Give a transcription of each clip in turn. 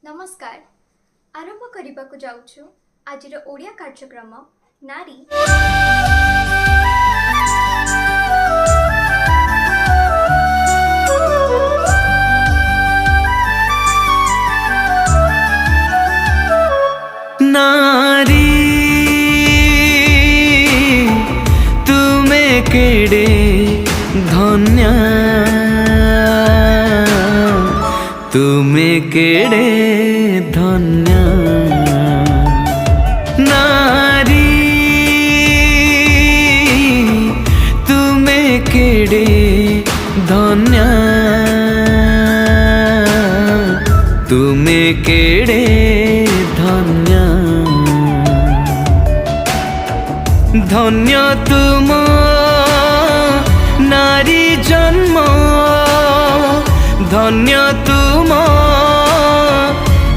नमस्कार आरंभ करने जाऊँ आज ओडिया कार्यक्रम नारी नारी तुम्हें केड़े धन्य तुम्हें केड़े धन्य नारी तुम्हें केड़े धन्य तुम्हें केड़े धन्य धन्य तुम नारी जन्म धन्य तुम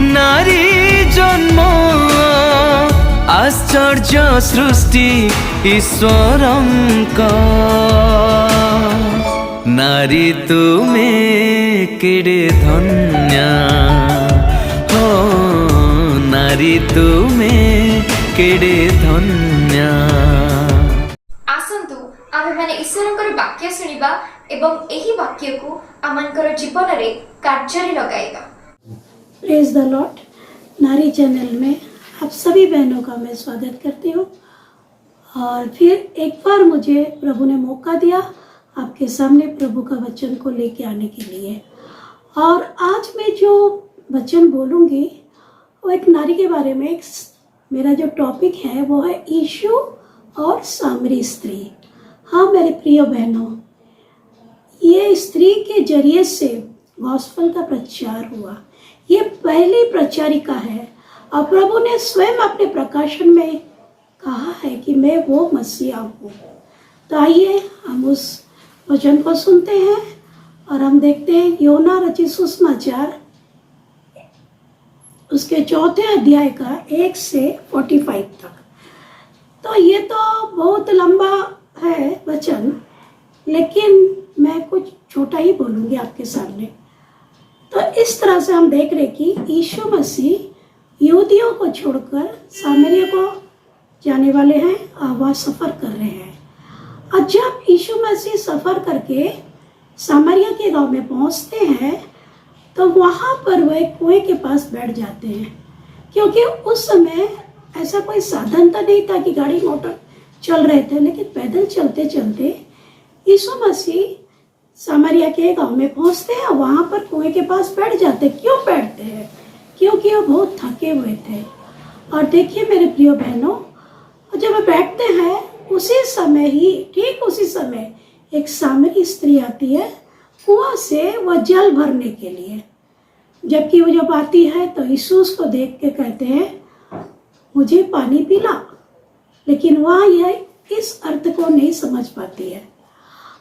नारी जन्म आश्चर्य सृष्टि ईश्वरंका नारी तुम्हें केड़े धन्य हो नारी तुम्हें केड़े धन्य। आसंतु आमे माने ईश्वरंकर वाक्य सुनिबा एवं एही वाक्य को आमनकर जीवन रे कार्य रे लगाएगा। Praise the Lord. नारी चैनल में आप सभी बहनों का मैं स्वागत करती हूँ और फिर एक बार मुझे प्रभु ने मौका दिया आपके सामने प्रभु का वचन को लेके आने के लिए। और आज मैं जो वचन बोलूँगी वो एक नारी के बारे में। मेरा जो टॉपिक है वो है यीशु और सामरी स्त्री। हाँ मेरे प्रिय बहनों, ये स्त्री के जरिए से गॉस्पेल का प्रचार हुआ। ये पहली प्रचारिका है और प्रभु ने स्वयं अपने प्रकाशन में कहा है कि मैं वो मसीहा हूँ। तो आइए हम उस वचन को सुनते हैं और हम देखते हैं योना रचित सुसमाचार उसके 4 अध्याय का 1 से 45 तक। तो ये तो बहुत लंबा है वचन, लेकिन मैं कुछ छोटा ही बोलूँगी आपके सामने। तो इस तरह से हम देख रहे कि यीशु मसीह यहूदियों को छोड़कर सामरिया को जाने वाले हैं और वह सफ़र कर रहे हैं। और जब यीशु मसीह सफ़र करके सामरिया के गांव में पहुंचते हैं तो वहाँ पर वह एक कुएं के पास बैठ जाते हैं, क्योंकि उस समय ऐसा कोई साधन तो नहीं था कि गाड़ी मोटर चल रहे थे, लेकिन पैदल चलते चलते यीशु मसीह सामरिया के गांव में पहुंचते हैं और वहाँ पर कुएं के पास बैठ जाते। क्यों बैठते हैं? क्योंकि वो बहुत थके हुए थे। और देखिए मेरे प्रिय बहनों, जब वे बैठते हैं उसी समय ही, ठीक उसी समय एक सामरी स्त्री आती है कुआं से वह जल भरने के लिए। जबकि वो जब आती है तो यीशु उसको देख के कहते हैं मुझे पानी पिला, लेकिन वह यह इस अर्थ को नहीं समझ पाती है।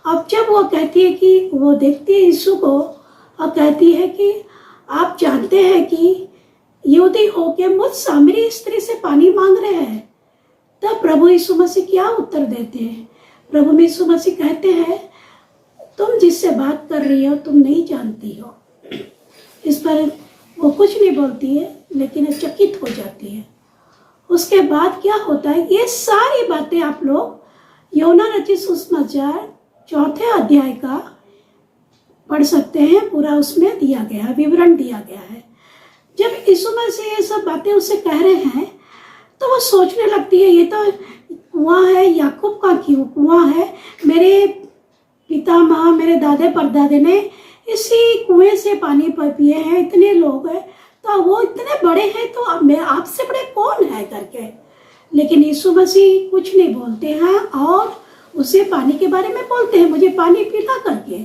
अब जब वो कहती है कि वो देखती है यीशु को और कहती है कि आप जानते हैं कि यहूदी होके मुझ सामरी स्त्री से पानी मांग रहे हैं। तब प्रभु यीशु मसीह क्या उत्तर देते हैं? प्रभु यीशु मसीह कहते हैं तुम जिससे बात कर रही हो तुम नहीं जानती हो। इस पर वो कुछ नहीं बोलती है, लेकिन चकित हो जाती है। उसके बाद क्या होता है, ये सारी बातें आप लोग योना रचित सुसमाचार 4 अध्याय का पढ़ सकते हैं। पूरा उसमें दिया गया है, विवरण दिया गया है। जब यीशु मसीह ये सब बातें उससे कह रहे हैं तो वो सोचने लगती है ये तो कुआं है, याकूब का क्यों कुआं है, मेरे पिता माँ मेरे दादे परदादे ने इसी कुएं से पानी पिए हैं, इतने लोग हैं, तो वो इतने बड़े हैं तो अब मैं आपसे बड़े कौन है करके। लेकिन यीशु मसीह कुछ नहीं बोलते हैं और उसे पानी के बारे में बोलते हैं मुझे पानी पिला करके,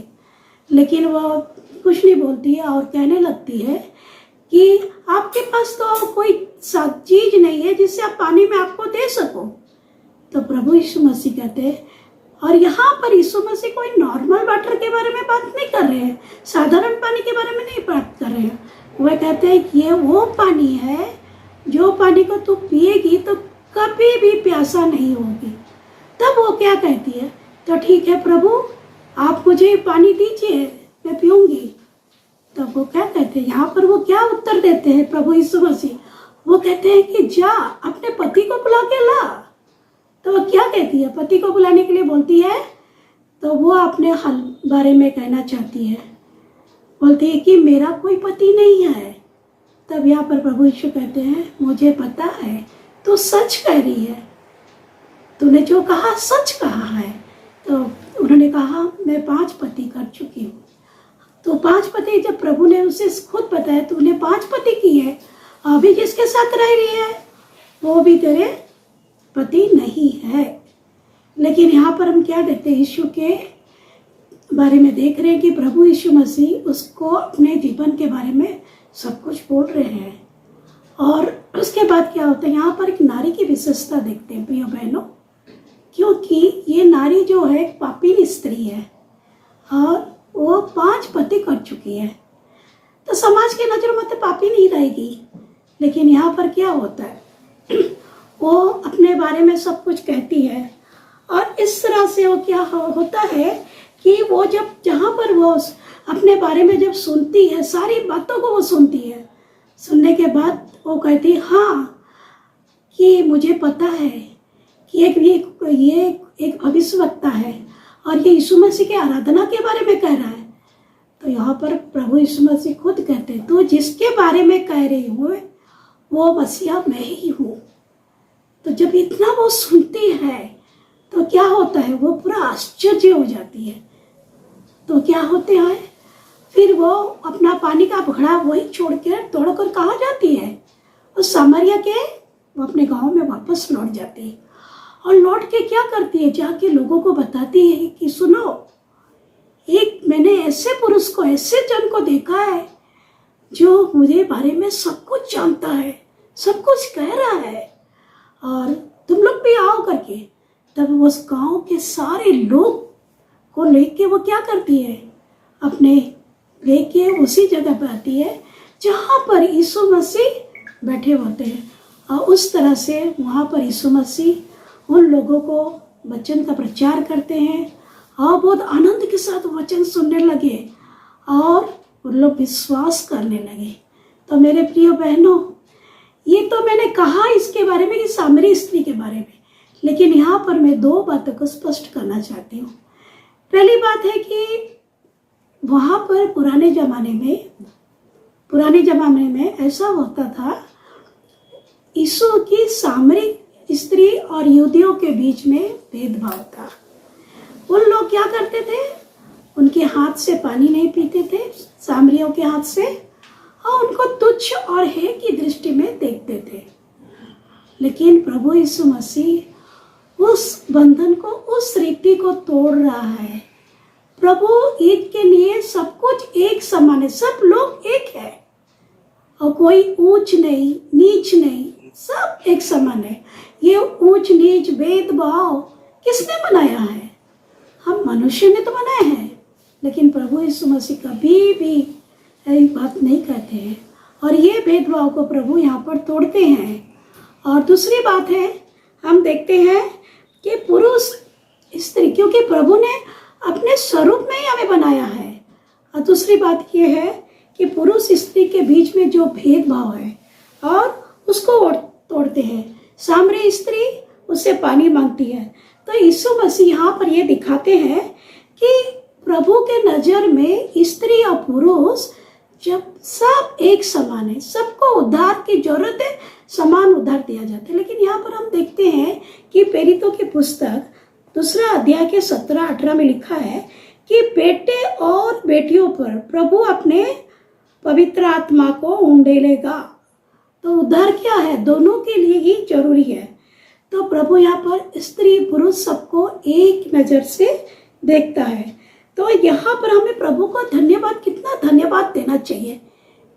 लेकिन वो कुछ नहीं बोलती है और कहने लगती है कि आपके पास तो कोई चीज नहीं है जिससे आप पानी में आपको दे सको। तो प्रभु यीशु मसीह कहते हैं, और यहाँ पर यीशु मसीह कोई नॉर्मल वाटर के बारे में बात नहीं कर रहे हैं, साधारण पानी के बारे में नहीं बात कर रहे हैं। वह कहते हैं कि ये वो पानी है जो पानी को तू पिएगी तो कभी भी प्यासा नहीं होगी। तब वो क्या कहती है, तो ठीक है प्रभु आप मुझे पानी दीजिए मैं पीऊँगी। तो वो क्या कहते हैं, यहाँ पर वो क्या उत्तर देते हैं प्रभु यीशु मसीह? वो कहते हैं कि जा अपने पति को बुला के ला। तो वो क्या कहती है, पति को बुलाने के लिए बोलती है, तो वो अपने हाल बारे में कहना चाहती है, बोलती है कि मेरा कोई पति नहीं है। तब यहाँ पर प्रभु यीशु कहते हैं, मुझे पता है तू सच कह रही है, तूने जो कहा सच कहा है। तो उन्होंने कहा मैं 5 पति कर चुकी हूँ। तो 5 पति, जब प्रभु ने उसे खुद बताया तूने 5 पति की है, अभी जिसके साथ रह रही है वो भी तेरे पति नहीं है। लेकिन यहाँ पर हम क्या देखते हैं, यीशु के बारे में देख रहे हैं कि प्रभु यीशु मसीह उसको अपने जीवन के बारे में सब कुछ बोल रहे हैं। और उसके बाद क्या होता है, यहाँ पर एक नारी की विशेषता देखते हैं प्रिय बहनों, क्योंकि ये नारी जो है पापी स्त्री है और वो 5 पति कर चुकी है। तो समाज की नजरों में तो पापी नहीं रहेगी, लेकिन यहाँ पर क्या होता है, वो अपने बारे में सब कुछ कहती है। और इस तरह से वो क्या होता है कि वो जब जहाँ पर वो अपने बारे में जब सुनती है, सारी बातों को वो सुनती है, सुनने के बाद वो कहती है हाँ कि मुझे पता है कि ये एक भविष्यवक्ता है और ये यीशु मसीह की आराधना के बारे में कह रहा है। तो यहाँ पर प्रभु यीशु मसीह खुद कहते हैं, तो जिसके बारे में कह रही हूँ वो मसीहा मैं ही हूँ। तो जब इतना वो सुनती है तो क्या होता है, वो पूरा आश्चर्य हो जाती है। तो क्या होते हैं, फिर वो अपना पानी का घड़ा वही छोड़ कर दौड़कर कहाँ जाती है, उस सामरिया के वो अपने गांव में वापस लौट जाती है। और लौट के क्या करती है, जाके लोगों को बताती है कि सुनो, एक मैंने ऐसे पुरुष को, ऐसे जन को देखा है जो मुझे बारे में सब कुछ जानता है, सब कुछ कह रहा है, और तुम लोग भी आओ करके। तब उस गांव के सारे लोग को लेके वो क्या करती है, अपने लेके उसी जगह पर आती है जहाँ पर यीशु मसीह बैठे होते हैं। और उस तरह से वहाँ पर यीशु मसीह उन लोगों को वचन का प्रचार करते हैं और बहुत आनंद के साथ वचन सुनने लगे और उन लोग विश्वास करने लगे। तो मेरे प्रिय बहनों, ये तो मैंने कहा इसके बारे में कि सामरी स्त्री के बारे में, लेकिन यहाँ पर मैं 2 बातों को स्पष्ट करना चाहती हूँ। पहली बात है कि वहाँ पर पुराने ज़माने में ऐसा होता था, यीशु की सामरी स्त्री और यहूदियों के बीच में भेदभाव था। उन लोग क्या करते थे, उनके हाथ से पानी नहीं पीते थे, सामरियों के हाथ से, और उनको तुच्छ और हे की दृष्टि में देखते थे। लेकिन प्रभु यीशु मसीह उस बंधन को, उस रीति को तोड़ रहा है। प्रभु ईद के लिए सब कुछ एक समान है, सब लोग एक है और कोई ऊंच नहीं नीच नहीं, सब एक समान है। ये ऊंच नीच भेदभाव किसने बनाया है? हम मनुष्य ने तो बनाए हैं, लेकिन प्रभु यीशु मसीह कभी भी यही बात नहीं करते हैं और ये भेदभाव को प्रभु यहाँ पर तोड़ते हैं। और दूसरी बात है, हम देखते हैं कि पुरुष स्त्री, क्योंकि प्रभु ने अपने स्वरूप में ही हमें बनाया है। और दूसरी बात ये है कि पुरुष स्त्री के बीच में जो भेदभाव है और उसको तोड़ते हैं। सामरी स्त्री उससे पानी मांगती है, तो यीशु मसीह यहाँ पर ये दिखाते हैं कि प्रभु के नज़र में स्त्री और पुरुष जब सब एक समान है, सबको उद्धार की जरूरत है, समान उद्धार दिया जाता है। लेकिन यहाँ पर हम देखते हैं कि प्रेरितों की पुस्तक 2 अध्याय के 17-18 में लिखा है कि बेटे और बेटियों पर प्रभु अपने पवित्र आत्मा को उंडेलेगा। तो उद्धार क्या है, दोनों के लिए ही जरूरी है। तो प्रभु यहाँ पर स्त्री पुरुष सबको एक नज़र से देखता है। तो यहाँ पर हमें प्रभु को कितना धन्यवाद देना चाहिए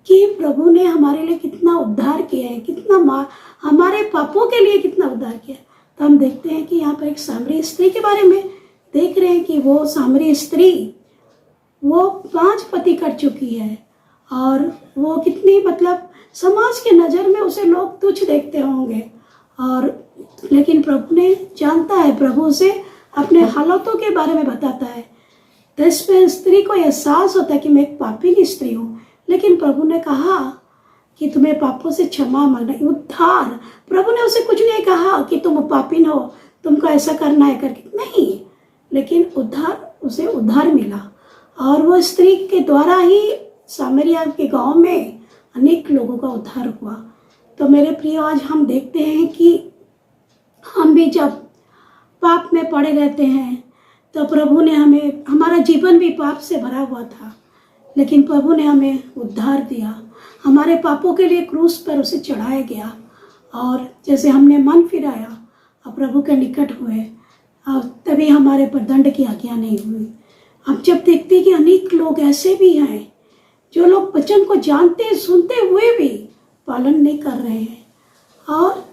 कि प्रभु ने हमारे लिए कितना उद्धार किया है, कितना हमारे पापों के लिए कितना उद्धार किया। तो हम देखते हैं कि यहाँ पर एक सामरी स्त्री के बारे में देख रहे हैं कि वो सामरी स्त्री वो 5 पति कर चुकी है और वो कितनी समाज के नज़र में उसे लोग तुच्छ देखते होंगे। और लेकिन प्रभु ने जानता है, प्रभु से अपने हालातों के बारे में बताता है तो इसमें स्त्री को एहसास होता है कि मैं एक पापिनी स्त्री हूँ, लेकिन प्रभु ने कहा कि तुम्हें पापों से क्षमा मांगना, उद्धार। प्रभु ने उसे कुछ नहीं कहा कि तुम पापिन हो, तुमको ऐसा करना है करके, नहीं, लेकिन उसे उद्धार मिला। और वो स्त्री के द्वारा ही सामरिया के गांव में अनेक लोगों का उद्धार हुआ। तो मेरे प्रिय, आज हम देखते हैं कि हम भी जब पाप में पड़े रहते हैं तो प्रभु ने हमें, हमारा जीवन भी पाप से भरा हुआ था, लेकिन प्रभु ने हमें उद्धार दिया। हमारे पापों के लिए क्रूस पर उसे चढ़ाया गया, और जैसे हमने मन फिराया और प्रभु के निकट हुए, और तभी हमारे पर दंड की आज्ञा नहीं हुई। हम जब देखते हैं कि अनेक लोग ऐसे भी हैं जो लोग वचन को जानते सुनते हुए भी पालन नहीं कर रहे हैं और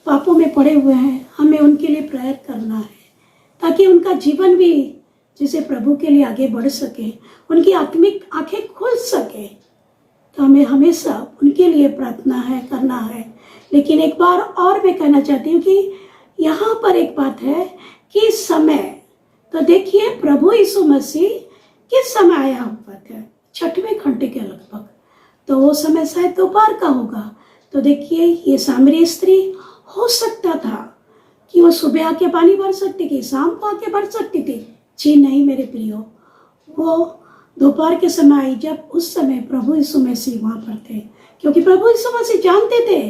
पापों में पड़े हुए हैं, हमें उनके लिए प्रेयर करना है ताकि उनका जीवन भी जैसे प्रभु के लिए आगे बढ़ सके, उनकी आत्मिक आंखें खुल सके। तो हमें हमेशा उनके लिए प्रार्थना है, करना है। लेकिन एक बार और मैं कहना चाहती हूँ कि यहाँ पर एक बात है कि समय, तो देखिए प्रभु यीशु मसीह किस समय आया हुआ था, 6वें घंटे के लगभग, तो वो समय शायद दोपहर का होगा। तो देखिए ये सामरी स्त्री, हो सकता था कि वो सुबह आके पानी भर सकती थी, शाम को आके भर सकती थी, जी नहीं मेरे प्रियो, वो दोपहर के समय आई, जब उस समय प्रभु यीशु मसीह वहाँ पर थे, क्योंकि प्रभु यीशु मसीह जानते थे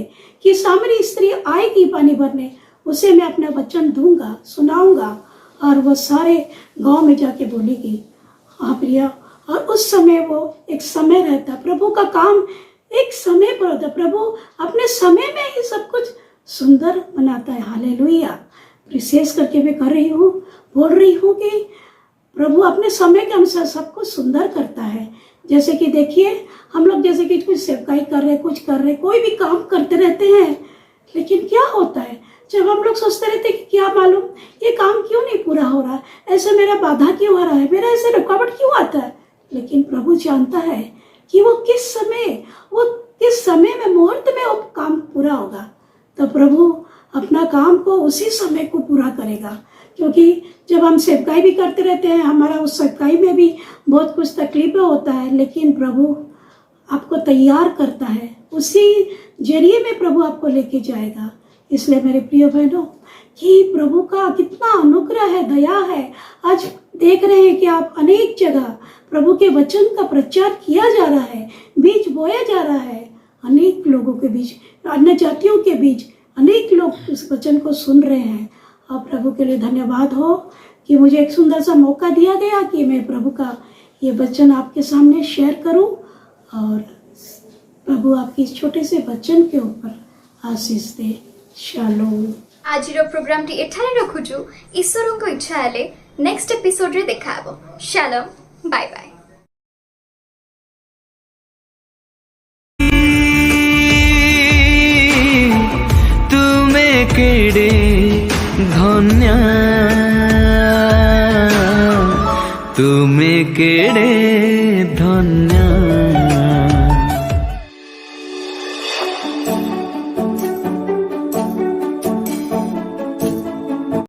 कि सामरी स्त्री आएगी पानी भरने, उसे मैं अपना वचन दूंगा, सुनाऊंगा, और वो सारे गांव में जाके बोलेगी। हाँ प्रिया, और उस समय वो एक समय रहता, प्रभु का काम एक समय पर होता, प्रभु अपने समय में ही सब कुछ सुंदर बनाता है। हालेलुया। विशेष करके मैं कर रही हूँ, बोल रही हूँ कि प्रभु अपने समय के अनुसार सब कुछ सुंदर करता है। जैसे कि देखिए हम लोग जैसे कि कुछ सेवकाई कर रहे, कुछ कर रहे, कोई भी काम करते रहते हैं, लेकिन क्या होता है जब हम लोग सोचते रहते हैं कि क्या मालूम ये काम क्यों नहीं पूरा हो रहा, ऐसे मेरा बाधा क्यों आ रहा है, मेरा ऐसे रुकावट क्यों आता है, लेकिन प्रभु जानता है कि वो किस समय में मुहूर्त में वो काम पूरा होगा। तो प्रभु अपना काम को उसी समय को पूरा करेगा, क्योंकि जब हम सेवकाई भी करते रहते हैं, हमारा उस सेवकाई में भी बहुत कुछ तकलीफें होता है, लेकिन प्रभु आपको तैयार करता है, उसी जरिए में प्रभु आपको लेके जाएगा। इसलिए मेरे प्रिय बहनों कि प्रभु का कितना अनुग्रह है, दया है। आज देख रहे हैं कि आप अनेक जगह प्रभु के वचन का प्रचार किया जा रहा है, बीज बोया जा रहा है, अनेक लोगों के बीच, अन्य जातियों के बीच अनेक लोग इस वचन को सुन रहे हैं। और प्रभु के लिए धन्यवाद हो कि मुझे एक सुंदर सा मौका दिया गया कि मैं प्रभु का ये वचन आपके सामने शेयर करूं, और प्रभु आपके इस छोटे से वचन के ऊपर आशीष दे। शालोम। आज प्रोग्राम टी एठारे रखुछु। ईश्वर को इच्छा हेले नेक्स्ट एपिसोड रे देखा हबो। Shalom, bye bye. तुमे केड़े धन्य, तुमे केड़े धन्य।